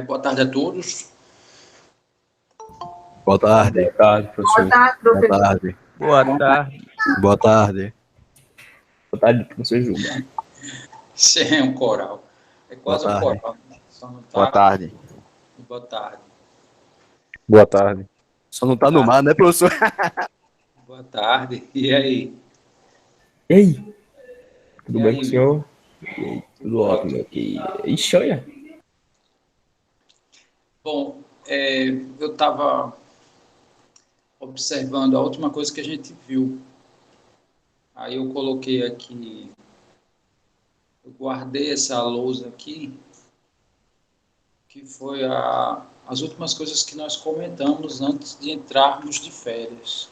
Boa tarde a todos. Boa tarde. Boa tarde, professor. Boa tarde, Boa professor. tarde. Boa tarde. Boa tarde. Boa tarde, professor Gilmar. Isso é um coral. É quase Boa um tarde. coral. Só não tá... Boa tarde. Boa tarde. Boa tarde. Só não tá no mar, né, professor? Boa tarde. E aí? Ei, tudo E bem aí, com o senhor? E aí, tudo ótimo aqui. Ixi, olha. Bom, eu estava observando a última coisa que a gente viu. Aí eu coloquei aqui, eu guardei essa lousa aqui, que foi as últimas coisas que nós comentamos antes de entrarmos de férias,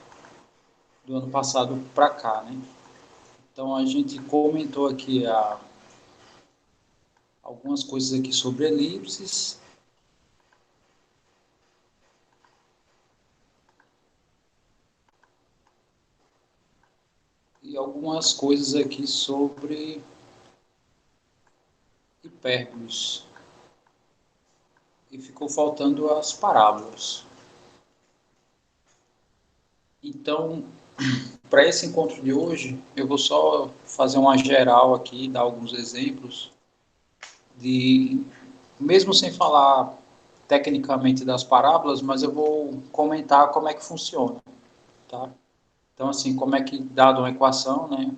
do ano passado para cá, né? Então a gente comentou aqui algumas coisas aqui sobre elipses. E algumas coisas aqui sobre hipérboles. E ficou faltando as parábolas. Então, para esse encontro de hoje, eu vou só fazer uma geral aqui, dar alguns exemplos de, mesmo sem falar tecnicamente das parábolas, mas eu vou comentar como é que funciona, tá? Então, assim, como é que, dado uma equação, né,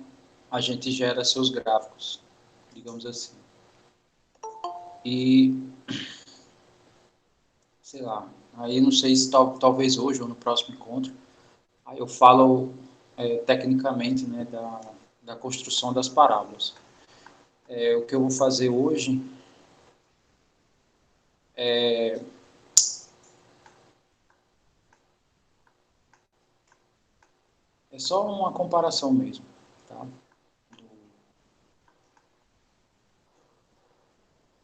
a gente gera seus gráficos, digamos assim. E, sei lá, aí não sei se talvez hoje ou no próximo encontro, aí eu falo tecnicamente, né, da construção das parábolas. O que eu vou fazer hoje é só uma comparação mesmo, tá?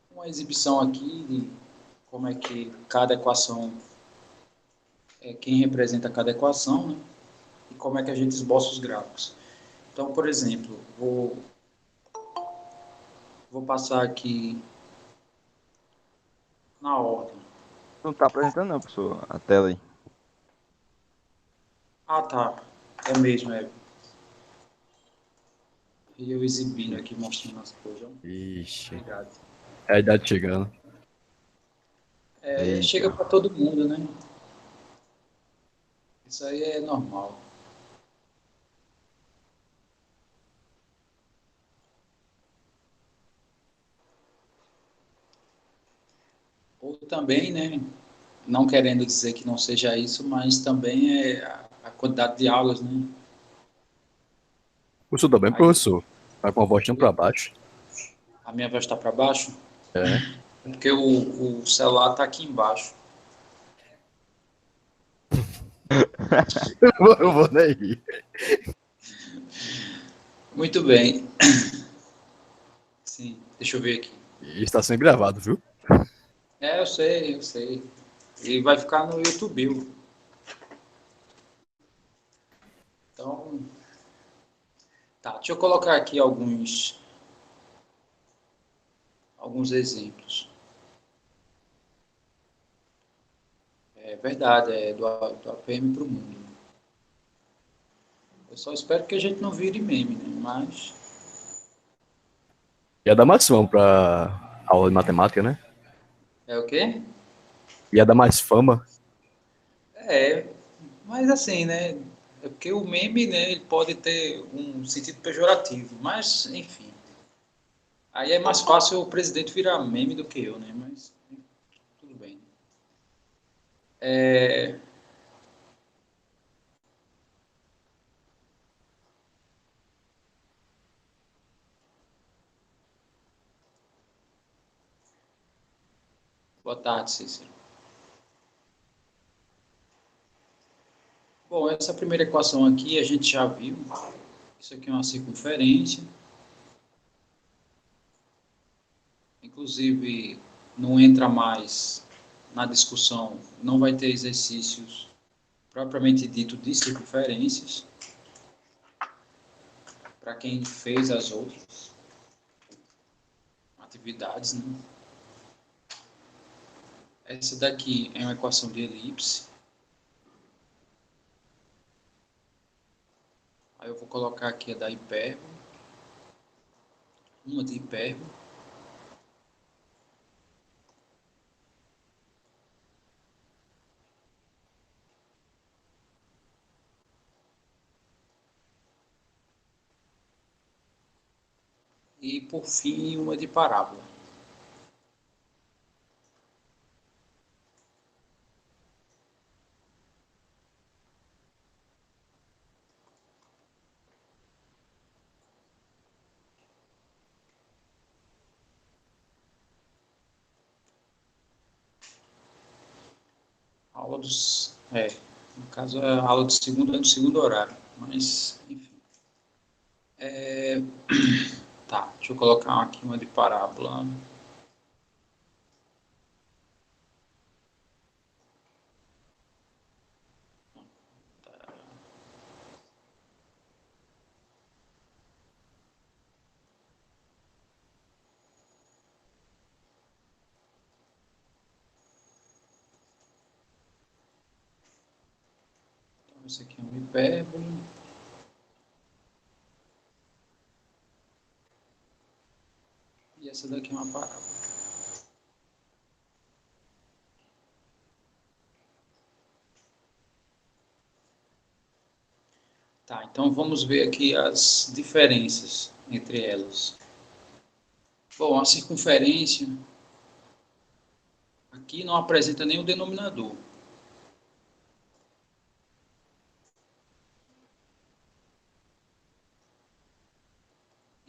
Uma exibição aqui de como é que cada equação, quem representa cada equação, né? E como é que a gente esboça os gráficos. Então, por exemplo, vou passar aqui na ordem. Não tá apresentando não, professor, a tela aí. Ah, tá. É mesmo, é. E eu exibindo aqui, mostrando as coisas. Ixi, Obrigado. é a idade chegando. Chega Eita. para todo mundo, né? Isso aí é normal. Ou também, né? Não querendo dizer que não seja isso, mas também é a quantidade de aulas, né? Professor também, Aí, professor. Tá com a voz pra baixo. a minha voz está para baixo, É. porque o celular está aqui embaixo. Eu vou nem rir. Muito bem. Sim, deixa eu ver aqui. E está sendo gravado, viu? Eu sei, eu sei. E vai ficar no YouTube. Então, tá. Deixa eu colocar aqui alguns exemplos. É verdade, é do APM para o mundo. Eu só espero que a gente não vire meme, né? Mas Ia dar mais fama pra aula de matemática, né? é o quê? Ia dar mais fama. Mas assim, né? É porque o meme, né, ele pode ter um sentido pejorativo, mas enfim. Aí é mais fácil o presidente virar meme do que eu, né? Mas tudo bem. É, Boa tarde, Cícero. Bom, essa primeira equação aqui a gente já viu. Isso aqui é uma circunferência. Inclusive, não entra mais na discussão, não vai ter exercícios propriamente dito de circunferências, para quem fez as outras atividades, né? Essa daqui é uma equação de elipse. Aí eu vou colocar aqui a da hipérbole. Uma de hipérbole. E, por fim, uma de parábola. Aula dos... no caso, a aula do segundo é no segundo horário. Mas, enfim. Tá, deixa eu colocar aqui uma de parábola. Então, esse aqui é uma hipérbole. E essa daqui é uma parábola. Tá, então vamos ver aqui as diferenças entre elas. Bom, a circunferência aqui não apresenta nenhum denominador.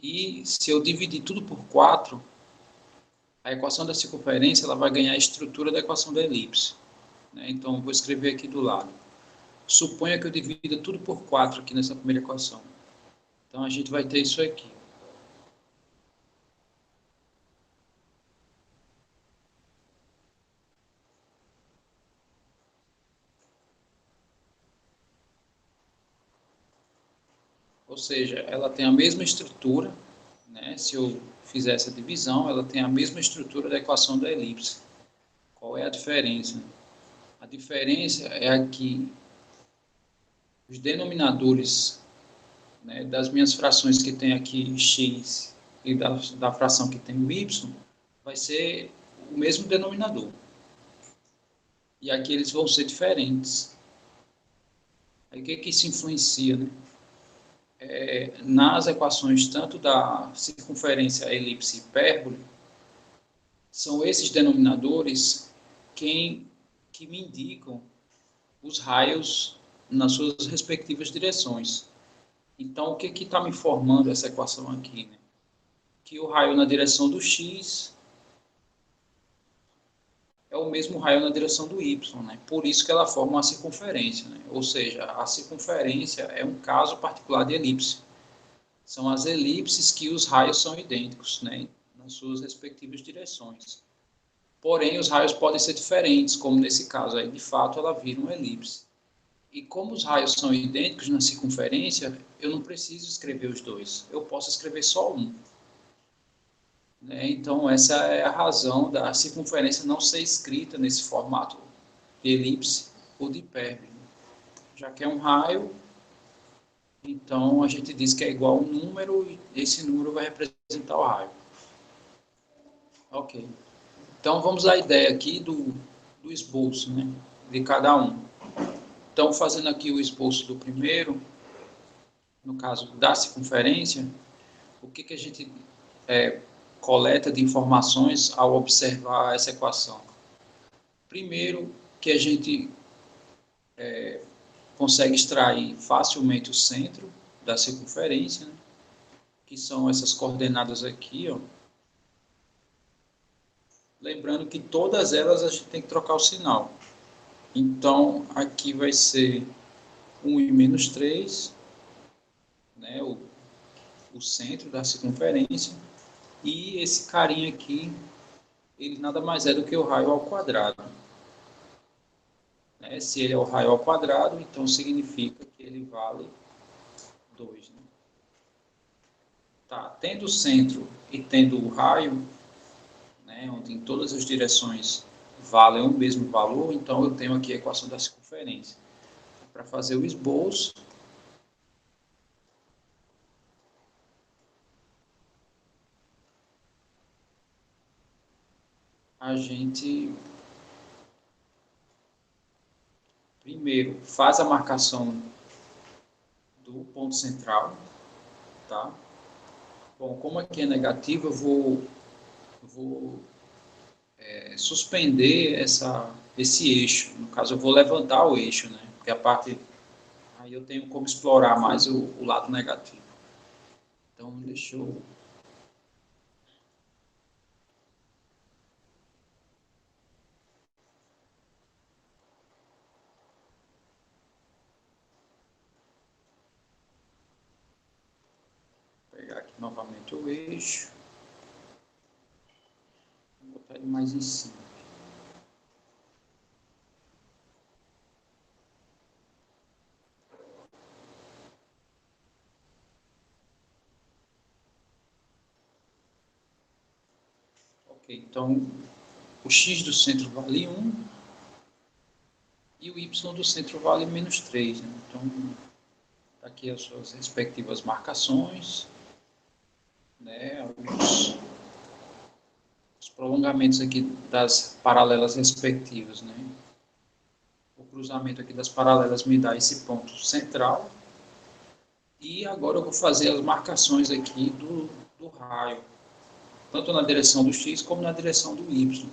E se eu dividir tudo por 4, a equação da circunferência ela vai ganhar a estrutura da equação da elipse. Né? Então, eu vou escrever aqui do lado. Suponha que eu divida tudo por 4 aqui nessa primeira equação. Então, a gente vai ter isso aqui. Ou seja, ela tem a mesma estrutura, né? Se eu fizer essa divisão, ela tem a mesma estrutura da equação da elipse. Qual é a diferença? A diferença é que os denominadores, né, das minhas frações que tem aqui x e da fração que tem o y, vai ser o mesmo denominador. E aqui eles vão ser diferentes. Aí o que isso influencia, né? Nas equações tanto da circunferência, elipse e hipérbole, são esses denominadores que me indicam os raios nas suas respectivas direções. Então, o que está me formando essa equação aqui? Né? Que o raio na direção do x é o mesmo raio na direção do y. Né? Por isso que ela forma uma circunferência. Né? Ou seja, a circunferência é um caso particular de elipse. São as elipses que os raios são idênticos, né? Nas suas respectivas direções. Porém, os raios podem ser diferentes, como nesse caso aí, de fato, ela vira uma elipse. E como os raios são idênticos na circunferência, eu não preciso escrever os dois. Eu posso escrever só um. Né? Então, essa é a razão da circunferência não ser escrita nesse formato de elipse ou de hipérbole. Já que é um raio, então a gente diz que é igual a um número e esse número vai representar o raio. Ok. Então, vamos à ideia aqui do esboço, né, de cada um. Então, fazendo aqui o esboço do primeiro, no caso da circunferência, o que a gente coleta de informações ao observar essa equação? Primeiro, que a gente consegue extrair facilmente o centro da circunferência, né, que são essas coordenadas aqui, ó. Lembrando que todas elas a gente tem que trocar o sinal. Então, aqui vai ser 1 e menos 3, né, o centro da circunferência, e esse carinha aqui, ele nada mais é do que o raio ao quadrado. Né? Se ele é o raio ao quadrado, então significa que ele vale 2. Né? Tá, tendo o centro e tendo o raio, né, onde em todas as direções valem o mesmo valor, então eu tenho aqui a equação da circunferência. Para fazer o esboço, a gente primeiro faz a marcação do ponto central, tá? Bom, como aqui é negativo, eu vou suspender esse eixo. No caso, eu vou levantar o eixo, né? Porque a parte... Aí eu tenho como explorar mais o lado negativo. Então, deixa eu... pegar aqui novamente o eixo. Vou botar ele mais em cima. Ok, então o x do centro vale 1 e o y do centro vale menos 3. Né? Então, aqui as suas respectivas marcações, né? Os prolongamentos aqui das paralelas respectivas. Né? O cruzamento aqui das paralelas me dá esse ponto central. E agora eu vou fazer as marcações aqui do raio, tanto na direção do x como na direção do y.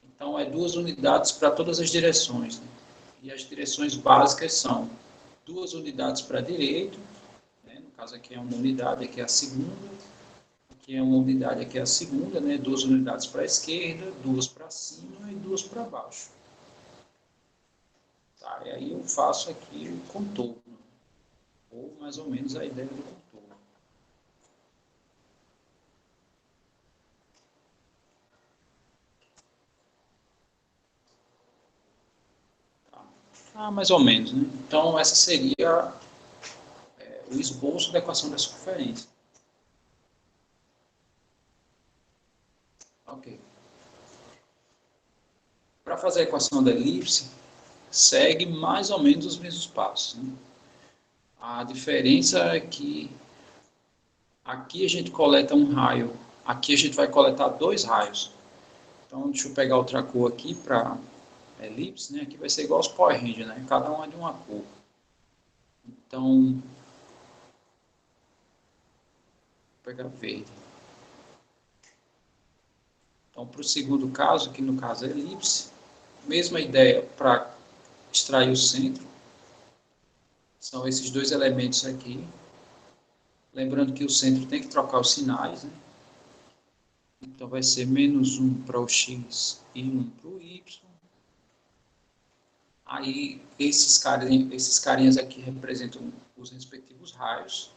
Então, é 2 unidades para todas as direções. Né? E as direções básicas são 2 unidades para a direita, né? No caso aqui é uma unidade, aqui é a segunda, aqui é uma unidade, aqui é a segunda, né? 2 unidades para a esquerda, 2 para cima e 2 para baixo. Tá? E aí eu faço aqui o contorno, ou mais ou menos a ideia do contorno. Mais ou menos. Né? Então, essa seria o esboço da equação da circunferência. Ok. Para fazer a equação da elipse, segue mais ou menos os mesmos passos. Né? A diferença é que aqui a gente coleta um raio, aqui a gente vai coletar 2 raios. Então, deixa eu pegar outra cor aqui para elipse. Né? Aqui vai ser igual aos Power Rangers, né? Cada um é de uma cor. Então, vou pegar verde. Então, para o segundo caso, que no caso é elipse, mesma ideia para extrair o centro. São esses 2 elementos aqui. Lembrando que o centro tem que trocar os sinais. Né? Então, vai ser menos 1 para o x e 1 para o y. Aí, esses carinhas aqui representam os respectivos raios.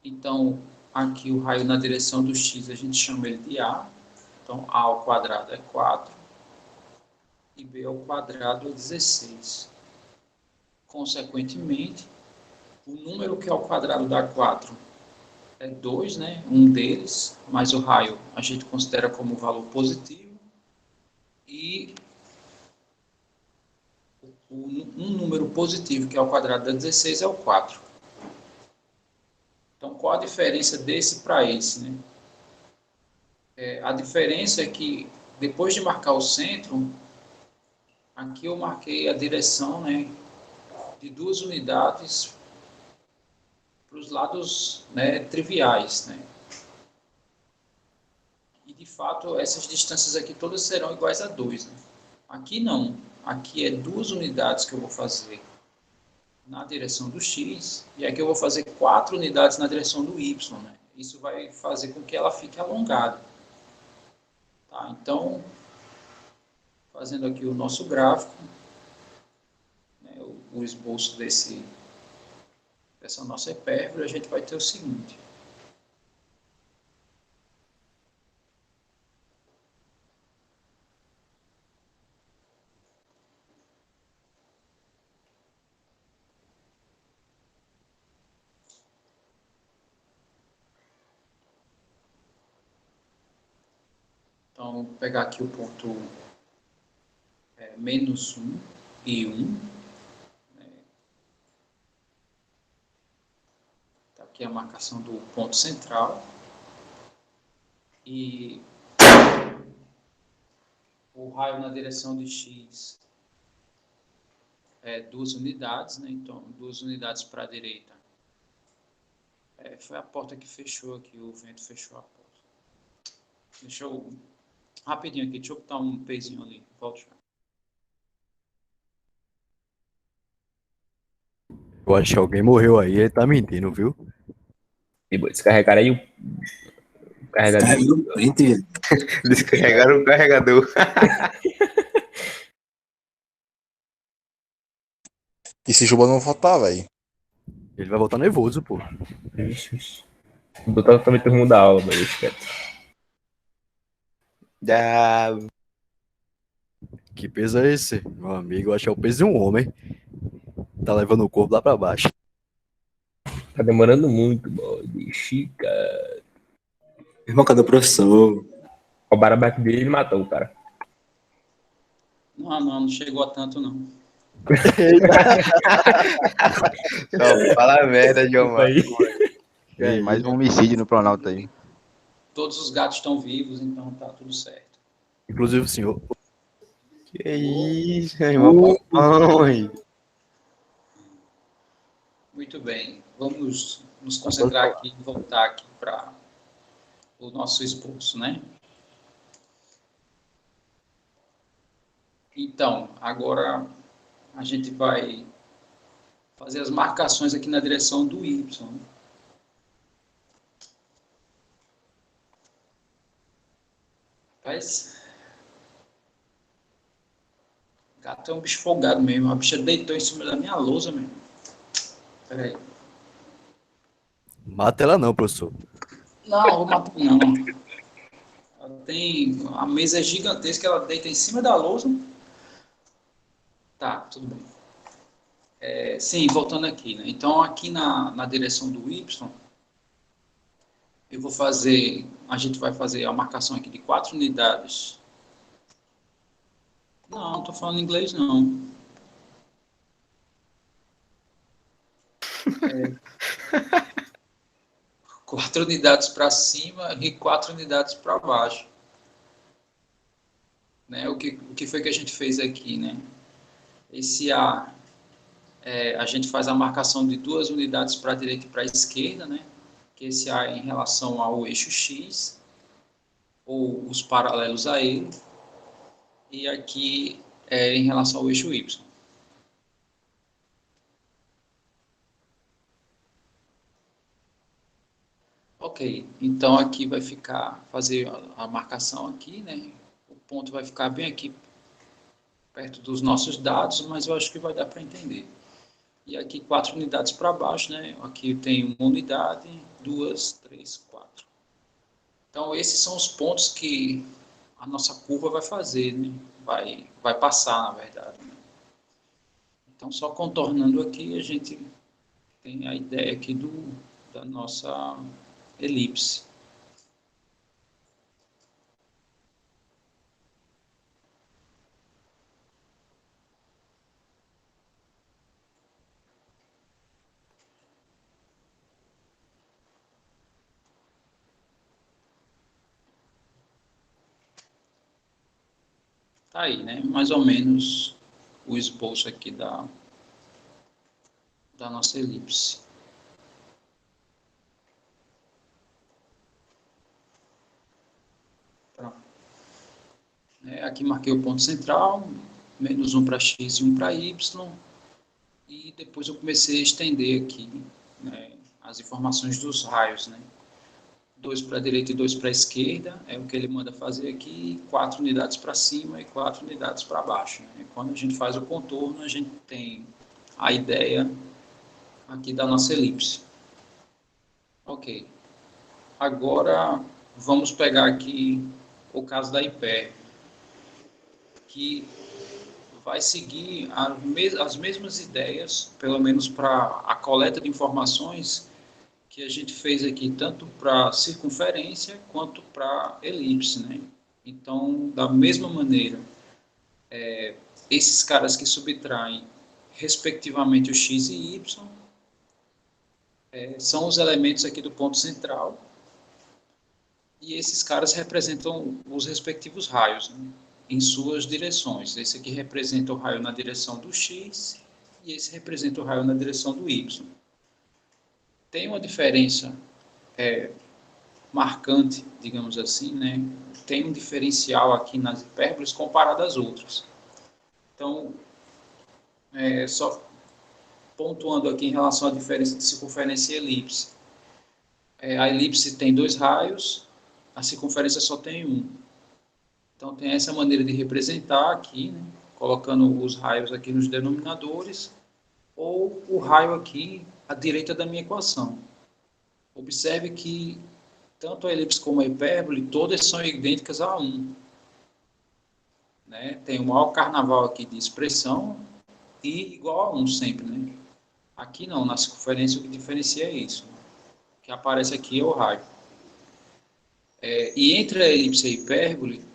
Então, aqui o raio na direção do x, a gente chama ele de A. Então, A ao quadrado é 4 e B ao quadrado é 16. Consequentemente, o número que ao quadrado dá 4 é 2, né? Um deles, mas o raio a gente considera como valor positivo. E um número positivo que ao quadrado dá 16 é o 4. Então, qual a diferença desse para esse? Né? A diferença é que, depois de marcar o centro, aqui eu marquei a direção, né, de 2 unidades para os lados, né, triviais. Né? E, de fato, essas distâncias aqui todas serão iguais a 2. Né? Aqui não. Aqui é 2 unidades que eu vou fazer na direção do x, e aqui eu vou fazer 4 unidades na direção do y. Né? Isso vai fazer com que ela fique alongada. Tá? Então, fazendo aqui o nosso gráfico, né, o esboço dessa nossa hipérbole, a gente vai ter o seguinte. Então, vou pegar aqui o ponto menos 1 e 1. Está aqui a marcação do ponto central. E o raio na direção de x é 2 unidades, né? Então, 2 unidades para a direita. Foi a porta que fechou aqui, o vento fechou a porta. Deixa eu... Rapidinho aqui, deixa eu botar um pezinho ali. Volto já. Eu acho que alguém morreu aí, ele tá mentindo, viu? E descarregaram aí o carregador. Carregou o pente. Descarregaram o carregador. E se Juba não votar, velho? Ele vai voltar nervoso, pô. Ixi. Botar também todo mundo da aula, mas deixa quieto. Que peso é esse? Meu amigo, eu acho que é o peso de um homem. Tá levando o corpo lá pra baixo. Tá demorando muito, bode. Chica. Irmão, cadê o professor? Roubaram a bike dele e ele matou o cara. Não chegou a tanto, não. Só fala a merda, Giovanni. E aí, mais um homicídio no Planalto aí. Todos os gatos estão vivos, então tá tudo certo. Inclusive o senhor. Que isso, irmão? Papai. Muito bem. Vamos nos concentrar aqui e voltar aqui para o nosso esboço, né? Então, agora a gente vai fazer as marcações aqui na direção do Y. Mas gato é um bicho folgado mesmo. A bicha deitou em cima da minha lousa mesmo. Peraí. Mata ela não, professor. Não, vou matar não. A mesa é gigantesca, ela deita em cima da lousa. Tá, tudo bem. Sim, voltando aqui, né? Então, aqui na direção do Y, a gente vai fazer a marcação aqui de 4 unidades. Não estou falando inglês, não. 4 unidades para cima e 4 unidades para baixo. Né? O que foi que a gente fez aqui, né? Esse A, a gente faz a marcação de 2 unidades para a direita e para a esquerda, né? Que esse A é em relação ao eixo X, ou os paralelos a ele, e aqui é em relação ao eixo Y. Ok, então aqui vai fazer a marcação aqui, né? O ponto vai ficar bem aqui, perto dos nossos dados, mas eu acho que vai dar para entender. E aqui 4 unidades para baixo, né? Aqui tem 1 unidade, 2, 3, 4. Então esses são os pontos que a nossa curva vai fazer, né? Vai passar, na verdade. Né? Então só contornando aqui a gente tem a ideia aqui da nossa elipse. Tá aí, né? Mais ou menos o esboço aqui da nossa elipse. Aqui marquei o ponto central, menos 1 para x e 1 para y, e depois eu comecei a estender aqui, né, as informações dos raios, né? 2 para a direita e 2 para a esquerda, é o que ele manda fazer aqui, 4 unidades para cima e 4 unidades para baixo. Né? Quando a gente faz o contorno, a gente tem a ideia aqui da nossa elipse. Ok. Agora, vamos pegar aqui o caso da hipérbole, que vai seguir as mesmas ideias, pelo menos para a coleta de informações que a gente fez aqui, tanto para circunferência quanto para elipse, né? Então, da mesma maneira, esses caras que subtraem, respectivamente, o x e y, são os elementos aqui do ponto central, e esses caras representam os respectivos raios, né, em suas direções. Esse aqui representa o raio na direção do x, e esse representa o raio na direção do y. Tem uma diferença marcante, digamos assim, né? Tem um diferencial aqui nas hipérboles comparado às outras. Então, só pontuando aqui em relação à diferença de circunferência e elipse. A elipse tem 2 raios, a circunferência só tem um. Então, tem essa maneira de representar aqui, né? Colocando os raios aqui nos denominadores, ou o raio aqui à direita da minha equação. Observe que tanto a elipse como a hipérbole, todas são idênticas a 1. Né? Tem o maior carnaval aqui de expressão e igual a 1 sempre. Né? Aqui não, na circunferência o que diferencia é isso. O que aparece aqui é o raio. E entre a elipse e a hipérbole,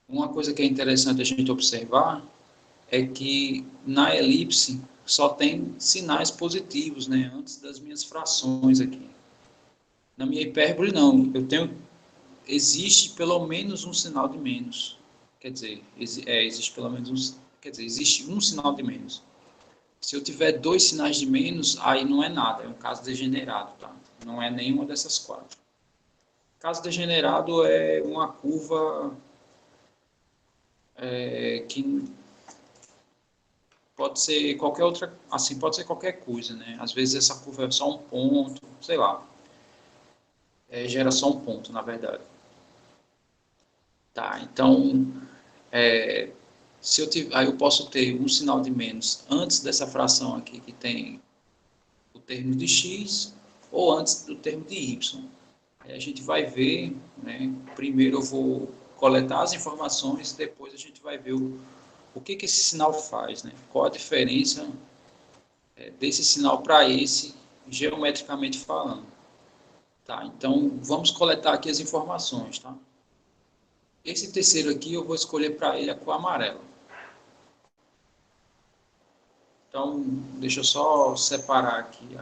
uma coisa que é interessante a gente observar é que na elipse só tem sinais positivos, né, antes das minhas frações aqui. Na minha hipérbole não, existe pelo menos um sinal de menos. Quer dizer, existe pelo menos existe um sinal de menos. Se eu tiver 2 sinais de menos, aí não é nada, é um caso degenerado, tá? Não é nenhuma dessas 4. Caso degenerado é uma curva que pode ser qualquer outra, assim, pode ser qualquer coisa, né? Às vezes essa curva é só um ponto, sei lá. Gera só um ponto, na verdade. Tá, então, aí eu posso ter um sinal de menos antes dessa fração aqui, que tem o termo de x, ou antes do termo de y. Aí a gente vai ver, né? Primeiro eu vou coletar as informações, depois a gente vai ver o que esse sinal faz, né? Qual a diferença desse sinal para esse, geometricamente falando. Tá? Então, vamos coletar aqui as informações. Tá? Esse terceiro aqui eu vou escolher para ele a cor amarela. Então, deixa eu só separar aqui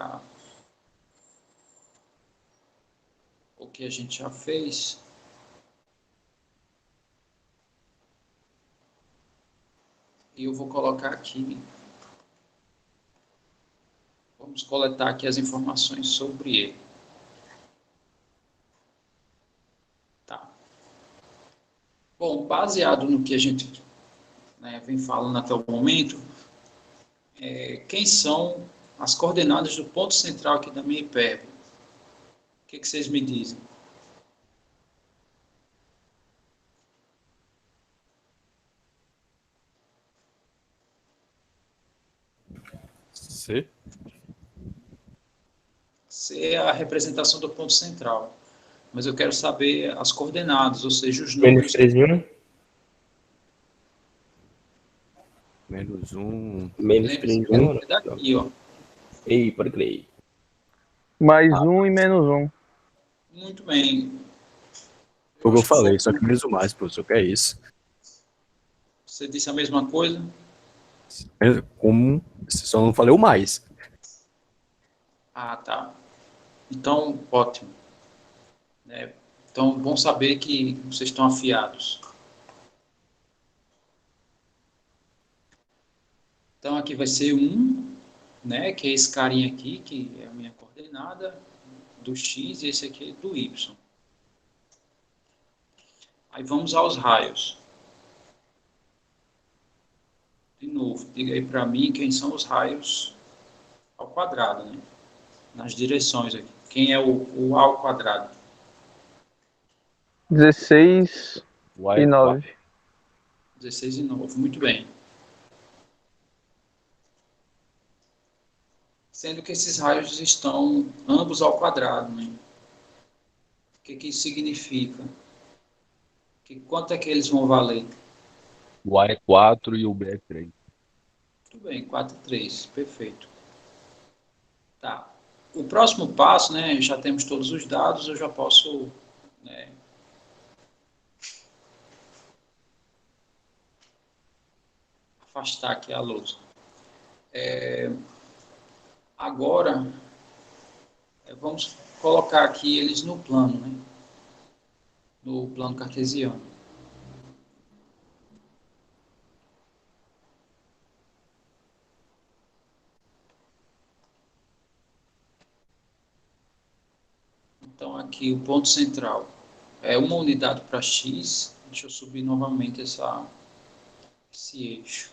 o que a gente já fez. E eu vou colocar aqui. Vamos coletar aqui as informações sobre ele. Tá. Bom, baseado no que a gente, né, vem falando até o momento, quem são as coordenadas do ponto central aqui da minha hipérbole? O que vocês me dizem? C? C é a representação do ponto central. Mas eu quero saber as coordenadas, ou seja, os Menos números. 3 em 1. Menos 1. Menos 3 Lembre-se, em 1. é daqui, ó. Ei, pode crer. Mais 1 e menos 1. Muito bem. Foi o que eu acho que falei, só que menos o mais, professor, que é isso. Você disse a mesma coisa? Como, só não falei o mais. Ah, tá. Então, ótimo. Então, bom saber que vocês estão afiados. Então, aqui vai ser 1, né, que é esse carinha aqui, que é a minha coordenada do x, e esse aqui é do y. Aí vamos aos raios. De novo, diga aí para mim quem são os raios ao quadrado, né? Nas direções aqui. Quem é o A ao quadrado? 16 Y e 9. 16 e 9, muito bem. Sendo que esses raios estão ambos ao quadrado, né? O que isso significa? Quanto é que eles vão valer? O A é 4 e o B é 3. Muito bem, 4 e 3, perfeito. Tá. O próximo passo, né, já temos todos os dados, eu já posso, né, afastar aqui a lousa. Agora, vamos colocar aqui eles no plano, né? No plano cartesiano. Então, aqui o ponto central é uma unidade para x. Deixa eu subir novamente esse eixo.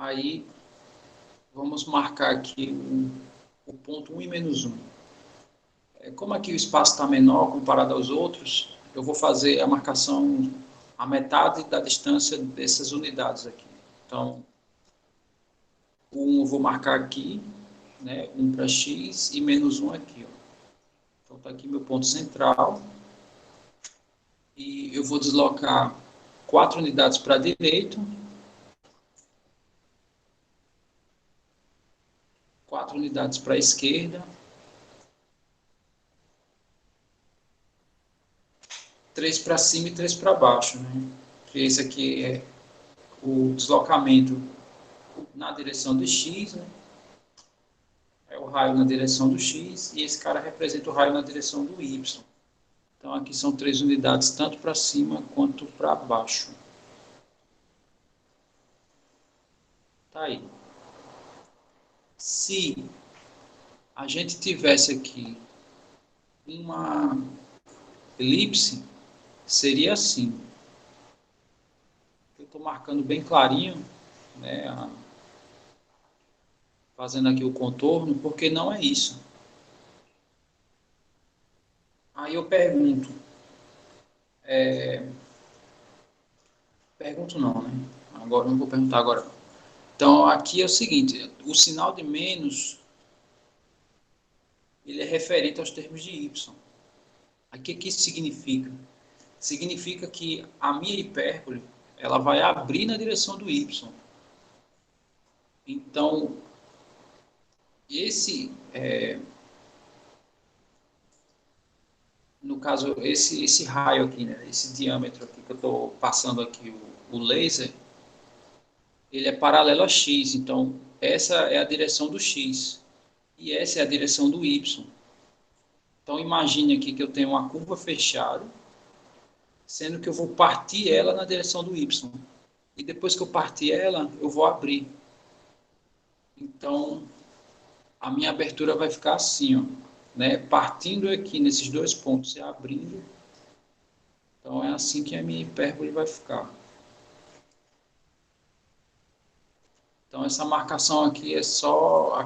Aí, vamos marcar aqui o ponto 1 e menos 1. Como aqui o espaço está menor comparado aos outros, eu vou fazer a marcação a metade da distância dessas unidades aqui. Então, o 1 eu vou marcar aqui, né, 1 para x e menos 1 aqui. Ó. Então, está aqui meu ponto central. E eu vou deslocar 4 unidades para a direita, 4 unidades para a esquerda, 3 para cima e 3 para baixo, né? Porque esse aqui é o deslocamento na direção de x, né? É o raio na direção do x, e esse cara representa o raio na direção do y. Então, aqui são 3 unidades, tanto para cima quanto para baixo. Tá aí. Se a gente tivesse aqui uma elipse, seria assim. Eu estou marcando bem clarinho, né, fazendo aqui o contorno, porque não é isso. Aí eu pergunto, pergunto não, né? Agora não vou perguntar agora. Então aqui é o seguinte, o sinal de menos, ele é referente aos termos de y. Aqui o que isso significa? Significa que a minha hipérbole, ela vai abrir na direção do y. Então, no caso, esse raio aqui, né, esse diâmetro aqui que eu estou passando aqui, o laser, ele é paralelo a x, então essa é a direção do x e essa é a direção do y. Então imagine aqui que eu tenho uma curva fechada, sendo que eu vou partir ela na direção do y. E depois que eu partir ela, eu vou abrir. Então, a minha abertura vai ficar assim, ó, né? Partindo aqui nesses dois pontos e abrindo. Então, é assim que a minha hipérbole vai ficar. Então, essa marcação aqui é só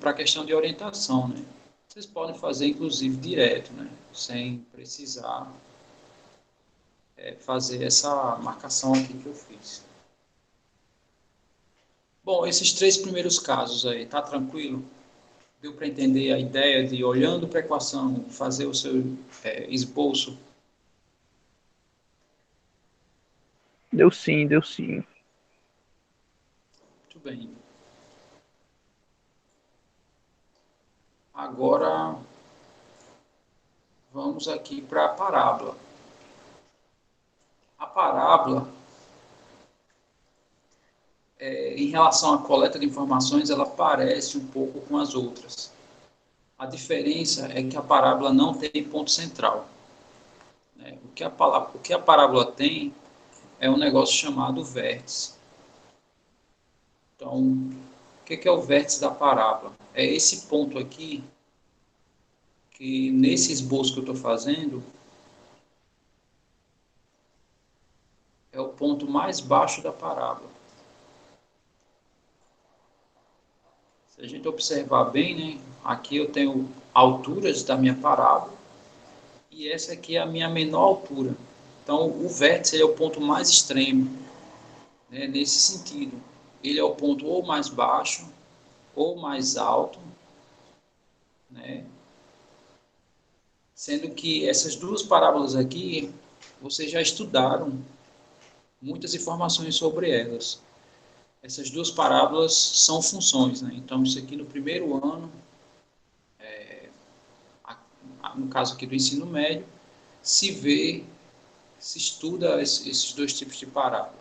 para a questão de orientação, né? Vocês podem fazer, inclusive, direto, né? Sem precisar fazer essa marcação aqui que eu fiz. Bom, esses 3 primeiros casos aí, tá tranquilo? Deu para entender a ideia de, olhando para a equação, fazer o seu esboço? Deu sim, deu sim. Muito bem. Agora, vamos aqui para a parábola. A parábola, em relação à coleta de informações, ela parece um pouco com as outras. A diferença é que a parábola não tem ponto central. Né? O que a parábola tem é um negócio chamado vértice. Então, o que é o vértice da parábola? É esse ponto aqui, que nesse esboço que eu estou fazendo, é o ponto mais baixo da parábola. Se a gente observar bem, né, aqui eu tenho alturas da minha parábola, e essa aqui é a minha menor altura. Então, o vértice é o ponto mais extremo, né, nesse sentido. Ele é o ponto ou mais baixo, ou mais alto, né, Sendo que essas duas parábolas aqui, vocês já estudaram muitas informações sobre elas. Essas duas parábolas são funções, né? Então, isso aqui no primeiro ano, no caso aqui do ensino médio, se vê, se estuda esses dois tipos de parábola.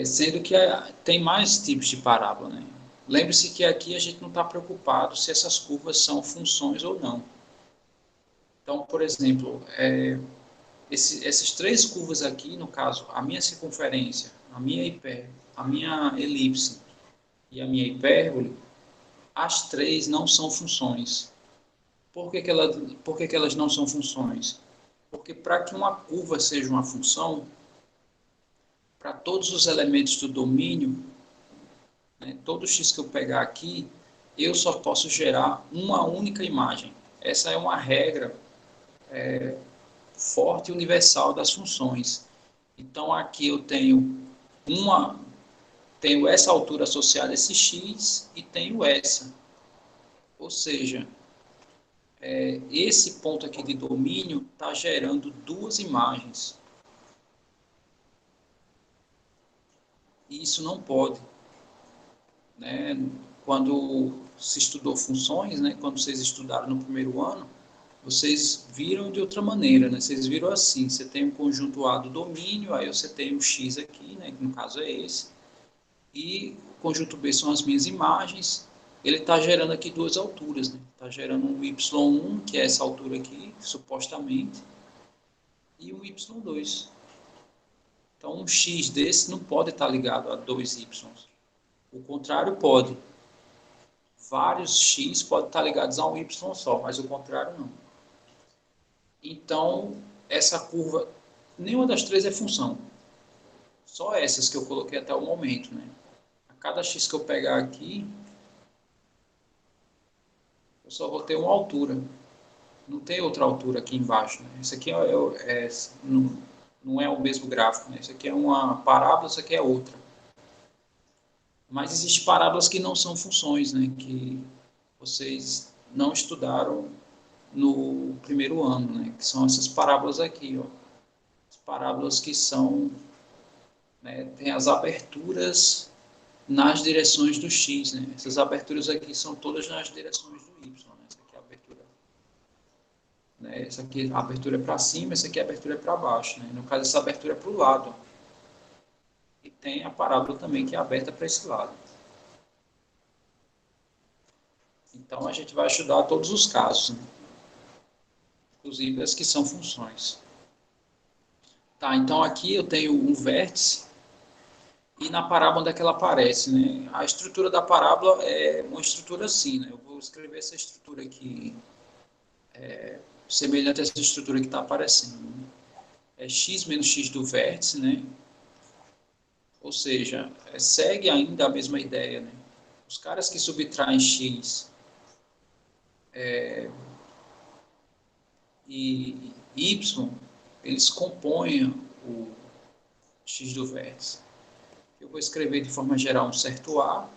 Sendo que tem mais tipos de parábola, né? Lembre-se que aqui a gente não está preocupado se essas curvas são funções ou não. Então, por exemplo, essas três curvas aqui, no caso, a minha circunferência, a minha elipse e a minha hipérbole, as três não são funções. Por que que elas não são funções? Porque para que uma curva seja uma função, para todos os elementos do domínio, né, todo x que eu pegar aqui, eu só posso gerar uma única imagem. Essa é uma regra forte e universal das funções. Então, aqui eu tenho essa altura associada a esse x e tenho essa. Ou seja, esse ponto aqui de domínio está gerando duas imagens. E isso não pode. Né? Quando se estudou funções, né? Quando vocês estudaram no primeiro ano, vocês viram de outra maneira, né? Vocês viram assim, você tem um conjunto A do domínio, aí você tem o x aqui, né? Que no caso é esse, e o conjunto B são as minhas imagens, ele está gerando aqui duas alturas, né? Está gerando um y1, que é essa altura aqui, supostamente, e um y2. Então, um x desse não pode estar ligado a dois y. O contrário pode. Vários x podem estar ligados a um y só, mas o contrário não. Então, essa curva, nenhuma das três é função. Só essas que eu coloquei até o momento, né? A cada x que eu pegar aqui, eu só vou ter uma altura. Não tem outra altura aqui embaixo, né? Isso aqui não é o mesmo gráfico, né? Isso aqui é uma parábola, isso aqui é outra. Mas existem parábolas que não são funções, né? Que vocês não estudaram no primeiro ano, né? Que são essas parábolas aqui, ó. As parábolas que são, né? Tem as aberturas nas direções do x, né? Essas aberturas aqui são todas nas direções do y, né? Essa aqui é a abertura, né? Essa aqui a abertura é para cima, essa aqui a abertura é para baixo, né? No caso, essa abertura é para o lado. E tem a parábola também que é aberta para esse lado. Então, a gente vai estudar todos os casos, né? Inclusive as que são funções. Tá, então aqui eu tenho um vértice e na parábola onde é que ela aparece, né? A estrutura da parábola é uma estrutura assim, né? Eu vou escrever essa estrutura aqui, semelhante a essa estrutura que está aparecendo, né? É x menos x do vértice, né? Ou seja, segue ainda a mesma ideia, né? Os caras que subtraem x e y, eles compõem o x do vértice. Eu vou escrever de forma geral um certo A.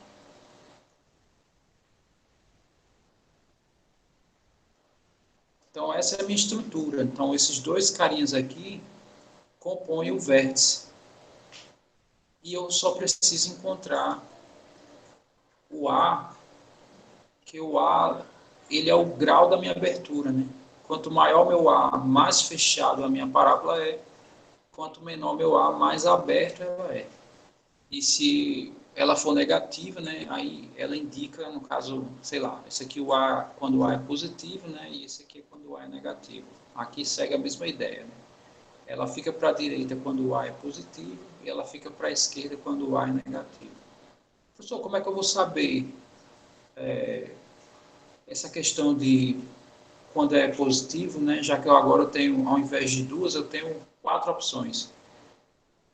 Então, essa é a minha estrutura. Então, esses dois carinhas aqui compõem o vértice. E eu só preciso encontrar o A, que o A, ele é o grau da minha abertura, né? Quanto maior meu A, mais fechado a minha parábola é. Quanto menor meu A, mais aberto ela é. E se ela for negativa, né, aí ela indica, no caso, sei lá, esse aqui o A quando o A é positivo, né, e esse aqui é quando o A é negativo. Aqui segue a mesma ideia, né? Ela fica para a direita quando o A é positivo e ela fica para a esquerda quando o A é negativo. Professor, como é que eu vou saber essa questão de quando é positivo, né, já que eu agora tenho, ao invés de duas, eu tenho 4 opções.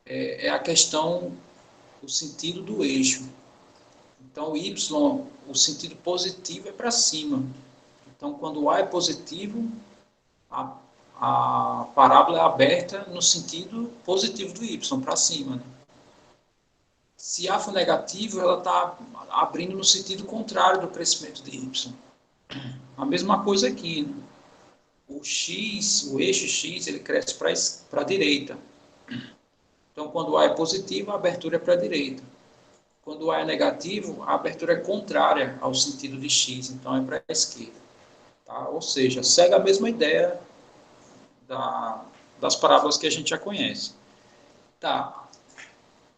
É a questão, o sentido do eixo. Então, o y, o sentido positivo é para cima. Então, quando o A é positivo, a parábola é aberta no sentido positivo do y, para cima, né? Se A for negativo, ela está abrindo no sentido contrário do crescimento de y. A mesma coisa aqui, né? o eixo X, ele cresce para a direita. Então, quando o A é positivo, a abertura é para a direita. Quando o A é negativo, a abertura é contrária ao sentido de X, então é para a esquerda. Tá? Ou seja, segue a mesma ideia das parábolas que a gente já conhece. Tá.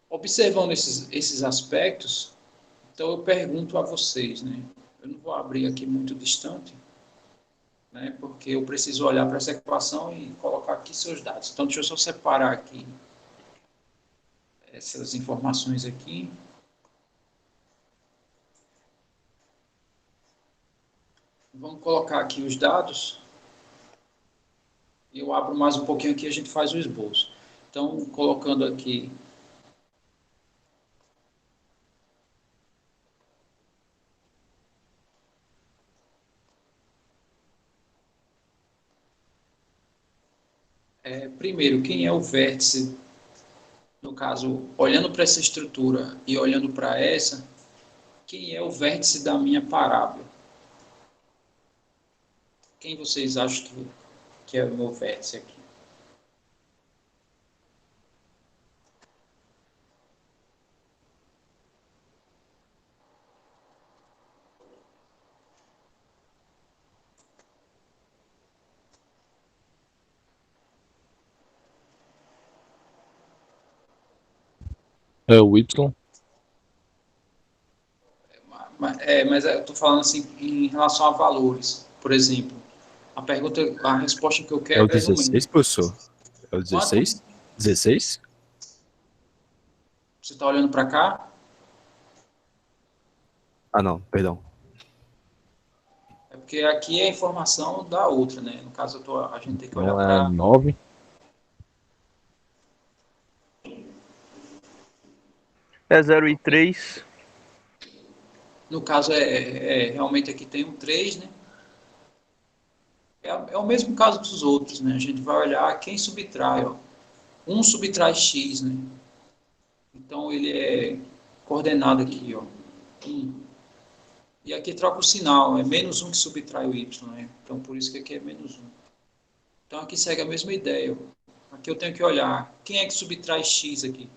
Observando esses aspectos, então eu pergunto a vocês, né? Eu não vou abrir aqui muito distante, né? Porque eu preciso olhar para essa equação e colocar aqui seus dados. Então, deixa eu só separar aqui essas informações aqui. Vamos colocar aqui os dados. Eu abro mais um pouquinho aqui e a gente faz o esboço. Então, colocando aqui. Primeiro, quem é o vértice? No caso, olhando para essa estrutura e olhando para essa, quem é o vértice da minha parábola? Quem vocês acham que é o meu vértice aqui? É o Y. Mas eu estou falando assim em relação a valores. Por exemplo, a resposta que eu É o quero é 16, numérica. professor? É o Quanto? 16? 16? Você está olhando para cá? Ah, não, perdão. É porque aqui é a informação da outra, né? No caso, a gente tem que olhar Então é para... 9. É 0 e 3. No caso, realmente aqui tem um 3, né? É o mesmo caso dos outros, né? A gente vai olhar quem subtrai, ó. 1 subtrai x, né? Então, ele é coordenado aqui, ó. 1. E aqui troca o sinal, é -1 que subtrai o y, né? Então, por isso que aqui é -1. Então, aqui segue a mesma ideia, ó. Aqui eu tenho que olhar quem é que subtrai x aqui.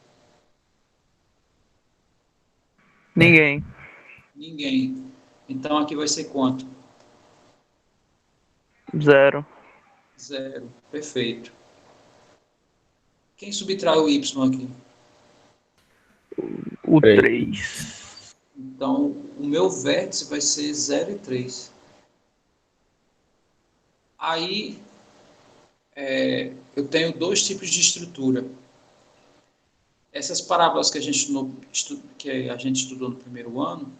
Ninguém. Ninguém. Então, aqui vai ser quanto? 0. 0. Perfeito. Quem subtrai o y aqui? O Três. 3. Então, o meu vértice vai ser 0 e 3. Aí, eu tenho dois tipos de estrutura. Essas parábolas que a gente estudou no primeiro ano,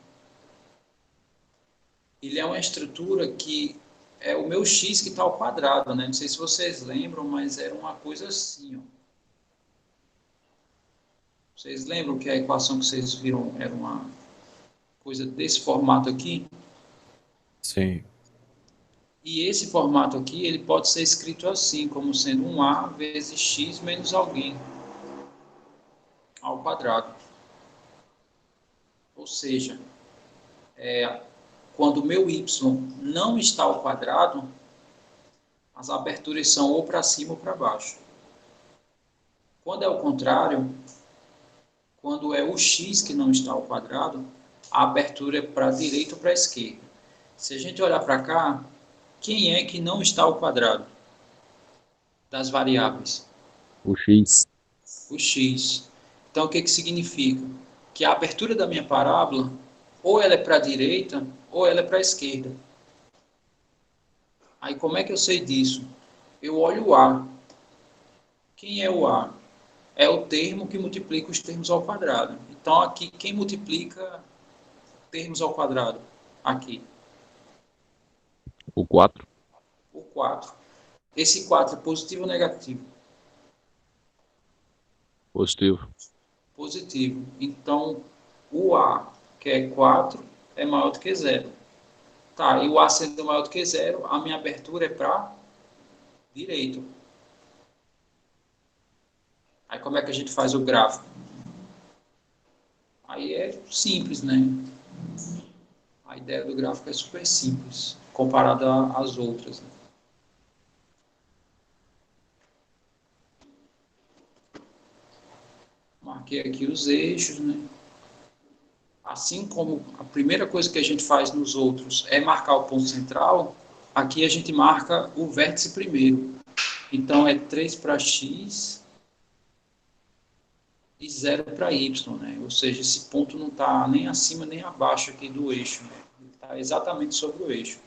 ele é uma estrutura que é o meu x que está ao quadrado, né? Não sei se vocês lembram, mas era uma coisa assim, ó. Vocês lembram que a equação que vocês viram era uma coisa desse formato aqui? Sim. E esse formato aqui, ele pode ser escrito assim, como sendo um a vezes x menos alguém ao quadrado. Ou seja, quando o meu y não está ao quadrado, as aberturas são ou para cima ou para baixo. Quando é o contrário, quando é o x que não está ao quadrado, a abertura é para a direita ou para a esquerda. Se a gente olhar para cá, quem é que não está ao quadrado das variáveis? O X. O x. Então, o que significa? Que a abertura da minha parábola, ou ela é para a direita, ou ela é para a esquerda. Aí, como é que eu sei disso? Eu olho o A. Quem é o A? É o termo que multiplica os termos ao quadrado. Então, aqui, quem multiplica termos ao quadrado? Aqui. O 4. O 4. Esse 4 é positivo ou negativo? Positivo. Positivo. Então, o A, que é 4, é maior do que 0. Tá, e o A sendo maior do que 0, a minha abertura é para direita. Aí, como é que a gente faz o gráfico? Aí é simples, né? A ideia do gráfico é super simples, comparada às outras. Né? marquei aqui os eixos, né? Assim como a primeira coisa que a gente faz nos outros é marcar o ponto central, aqui a gente marca o vértice primeiro. Então, é 3 para x e 0 para y, né? Ou seja, esse ponto não está nem acima nem abaixo aqui do eixo, né? Ele está exatamente sobre o eixo.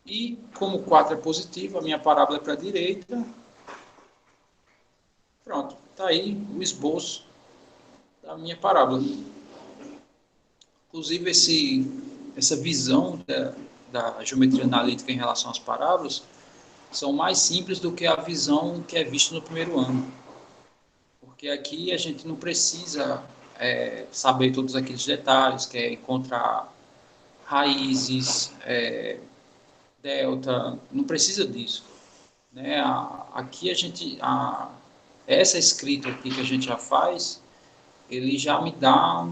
E, como 4 é positivo, a minha parábola é para a direita. Pronto, está aí o esboço da minha parábola. Inclusive, essa visão da geometria analítica em relação às parábolas são mais simples do que a visão que é vista no primeiro ano. Porque aqui a gente não precisa saber todos aqueles detalhes, que é encontrar raízes, delta, não precisa disso. Né? Aqui essa escrita aqui que a gente já faz, ele já me dá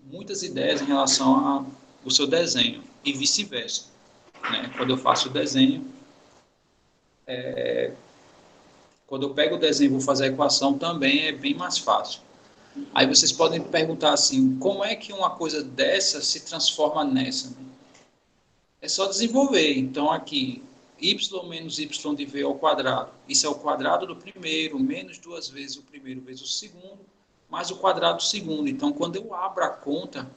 muitas ideias em relação ao seu desenho e vice-versa. Né? Quando eu faço o desenho, quando eu pego o desenho e vou fazer a equação, também é bem mais fácil. Aí vocês podem perguntar assim, como é que uma coisa dessa se transforma nessa? É só desenvolver. Então, aqui, y menos y de v ao quadrado. Isso é o quadrado do primeiro, menos 2 vezes o primeiro vezes o segundo, mais o quadrado do segundo. Então, quando eu abro a conta,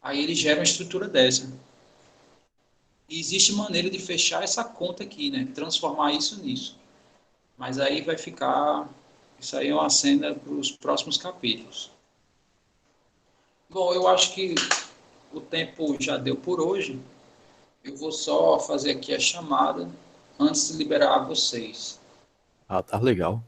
aí ele gera uma estrutura dessa. E existe maneira de fechar essa conta aqui, né? Transformar isso nisso. Mas aí vai ficar... Isso aí é uma cena para os próximos capítulos. Bom, eu acho que o tempo já deu por hoje. Eu vou só fazer aqui a chamada antes de liberar vocês. Ah, tá legal.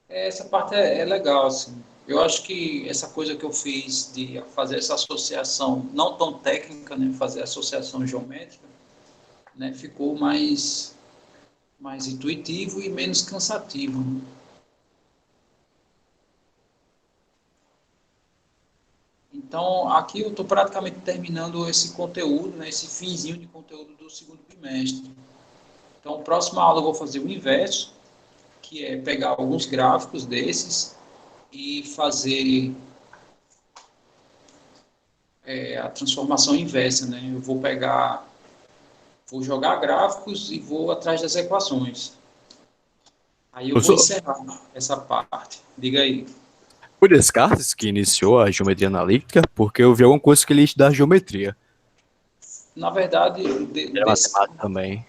Essa parte é legal, assim. Eu acho que essa coisa que eu fiz de fazer essa associação, não tão técnica, né, fazer associação geométrica, né, ficou mais intuitivo e menos cansativo. Né? Então, aqui eu estou praticamente terminando esse conteúdo, né, esse finzinho de conteúdo do segundo bimestre. Então, próxima aula eu vou fazer o inverso, que é pegar alguns gráficos desses e fazer a transformação inversa, né? Eu vou jogar gráficos e vou atrás das equações. Aí eu vou encerrar essa parte. Diga aí. Foi Descartes que iniciou a geometria analítica, porque eu vi alguma coisa que ele da geometria. Na verdade, Era matemática também.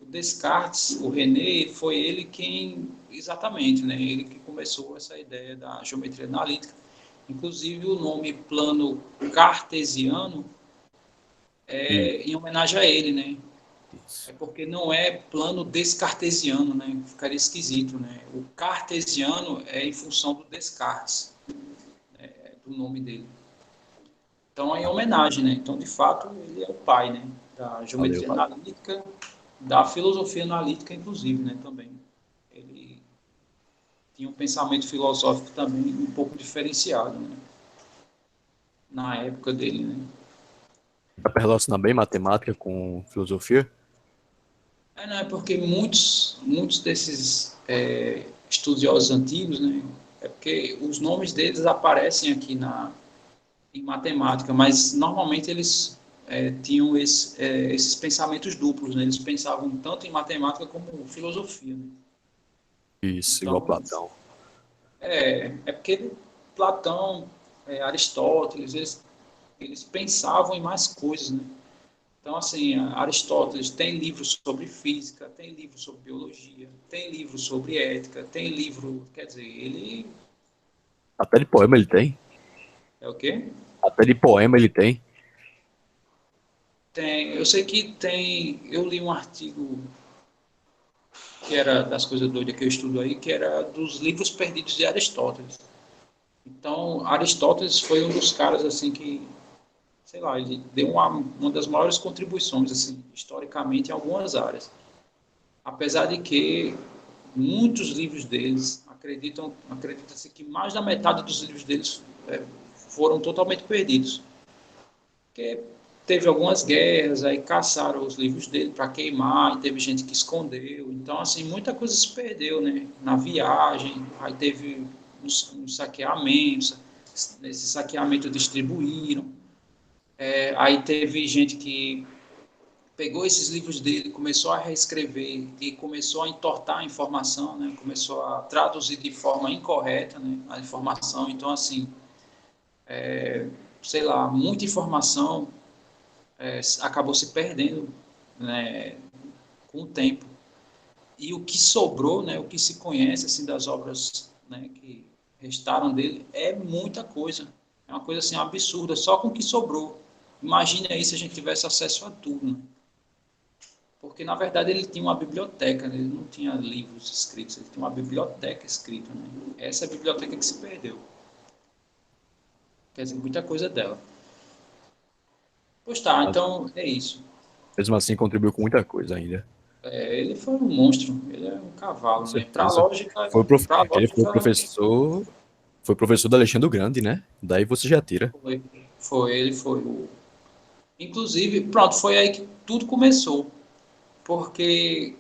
o Descartes, o René, foi ele quem, exatamente, né? Ele que começou essa ideia da geometria analítica. Inclusive, o nome plano cartesiano é em homenagem a ele, né? É porque não é plano descartesiano, né? Ficaria esquisito, né? O cartesiano é em função do Descartes, do nome dele. Então, é em homenagem, né? Então, de fato, ele é o pai, né? Da geometria analítica, da filosofia analítica, inclusive, né? Também. Ele tinha um pensamento filosófico também um pouco diferenciado, né? Na época dele, né? Dá para relacionar bem matemática com filosofia? Não, é porque muitos desses estudiosos antigos, né? É porque os nomes deles aparecem aqui em matemática, mas normalmente eles tinham esses pensamentos duplos, né? Eles pensavam tanto em matemática como filosofia, né? Isso, Então, igual Platão. É porque Platão, Aristóteles, eles pensavam em mais coisas, né? Então, assim, Aristóteles tem livros sobre física, tem livros sobre biologia, tem livros sobre ética, tem livro, quer dizer, ele... Até de poema ele tem. É o quê? Até de poema ele tem. Tem, eu sei que tem, eu li um artigo que era das coisas doidas que eu estudo aí, que era dos livros perdidos de Aristóteles. Então, Aristóteles foi um dos caras, assim, que, sei lá, ele deu uma das maiores contribuições, assim, historicamente, em algumas áreas. Apesar de que muitos livros deles, acredita-se que mais da metade dos livros deles foram totalmente perdidos. Porque teve algumas guerras, aí caçaram os livros dele para queimar, e teve gente que escondeu. Então, assim, muita coisa se perdeu, né? Na viagem, aí teve uns saqueamentos, esse saqueamento distribuíram. Aí teve gente que pegou esses livros dele, começou a reescrever e começou a entortar a informação, né? Começou a traduzir de forma incorreta, né, a informação. Então, assim, sei lá, muita informação acabou se perdendo, né, com o tempo. E o que sobrou, né, o que se conhece assim, das obras, né, que restaram dele, é muita coisa. É uma coisa assim, absurda, só com o que sobrou. Imagine aí se a gente tivesse acesso a tudo, né? Porque, na verdade, ele tinha uma biblioteca, né? Ele não tinha livros escritos, ele tinha uma biblioteca escrita. Né? Essa é a biblioteca que se perdeu. Quer dizer, muita coisa dela. Pois tá, então é isso. Mesmo assim, contribuiu com muita coisa ainda. Ele foi um monstro, ele é um cavalo. Com Né? Para a certeza. lógica, Ele foi professor do Alexandre o Grande, né? Daí você já tira. Ele foi. Inclusive, pronto, foi aí que tudo começou. Porque